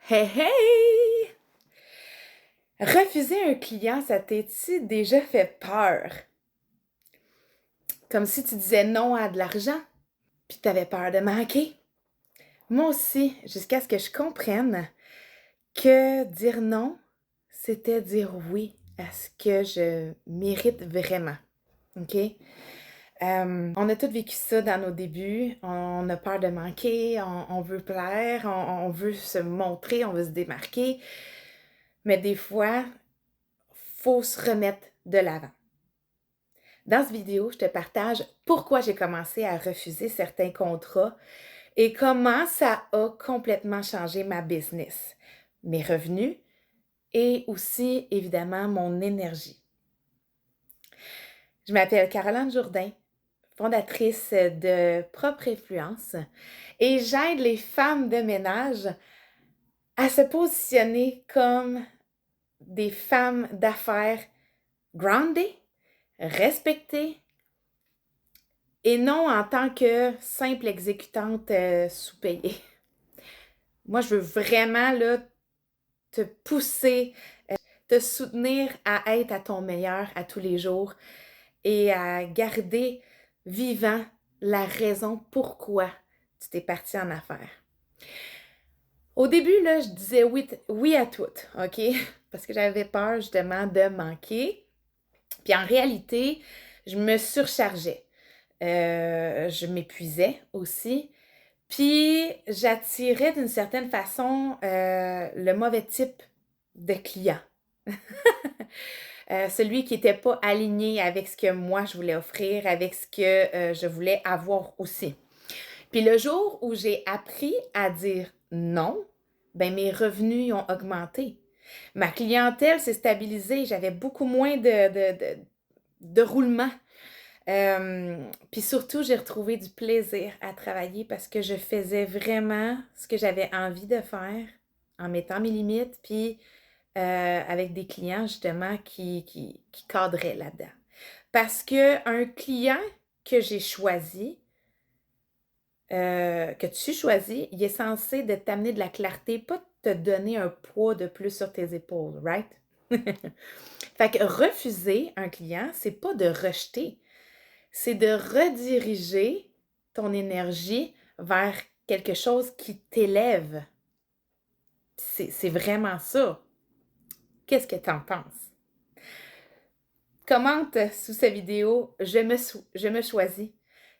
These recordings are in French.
Hey hey! Refuser un client, ça t'est-tu déjà fait peur? Comme si tu disais non à de l'argent, puis t'avais peur de manquer. Moi aussi, jusqu'à ce que je comprenne que dire non, c'était dire oui à ce que je mérite vraiment. OK? On a tous vécu ça dans nos débuts. On a peur de manquer, on veut plaire, on veut se montrer, on veut se démarquer. Mais des fois, faut se remettre de l'avant. Dans cette vidéo, je te partage pourquoi j'ai commencé à refuser certains contrats et comment ça a complètement changé ma business, mes revenus et aussi, évidemment, mon énergie. Je m'appelle Caroline Jourdain, fondatrice de Propre Influence, et j'aide les femmes de ménage à se positionner comme des femmes d'affaires groundées, respectées, et non en tant que simple exécutante sous-payée. Moi, je veux vraiment là, te pousser, te soutenir à être à ton meilleur à tous les jours et à garder vivant la raison pourquoi tu t'es parti en affaires. Au début, là, je disais oui à tout, OK? Parce que j'avais peur justement de manquer. Puis en réalité, je me surchargeais. Je m'épuisais aussi. Puis j'attirais d'une certaine façon le mauvais type de client. Celui qui n'était pas aligné avec ce que moi je voulais offrir, avec ce que je voulais avoir aussi. Puis le jour où j'ai appris à dire non, ben mes revenus ont augmenté. Ma clientèle s'est stabilisée, j'avais beaucoup moins de roulement. Puis surtout, j'ai retrouvé du plaisir à travailler parce que je faisais vraiment ce que j'avais envie de faire en mettant mes limites, puis avec des clients justement qui cadraient là-dedans. Parce qu'un client que j'ai choisi, que tu choisis, il est censé de t'amener de la clarté, pas de te donner un poids de plus sur tes épaules, right? Fait que refuser un client, c'est pas de rejeter, c'est de rediriger ton énergie vers quelque chose qui t'élève. C'est vraiment ça. Qu'est-ce que tu en penses? Commente sous cette vidéo, je me choisis.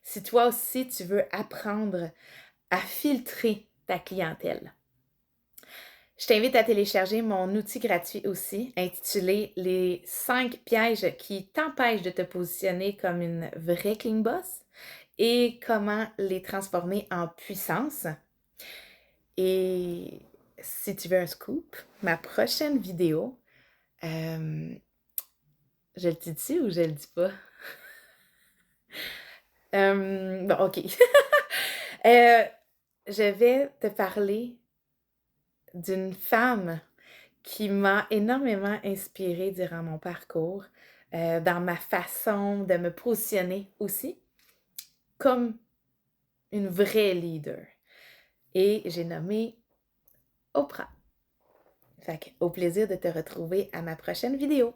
Si toi aussi tu veux apprendre à filtrer ta clientèle. Je t'invite à télécharger mon outil gratuit aussi, intitulé Les 5 pièges qui t'empêchent de te positionner comme une vraie clean boss et comment les transformer en puissance. Et si tu veux un scoop, ma prochaine vidéo, je le dis-tu ou je le dis pas? Bon, OK. Je vais te parler d'une femme qui m'a énormément inspirée durant mon parcours, dans ma façon de me positionner aussi comme une vraie leader. Et j'ai nommé Oprah. Fait que, au plaisir de te retrouver à ma prochaine vidéo.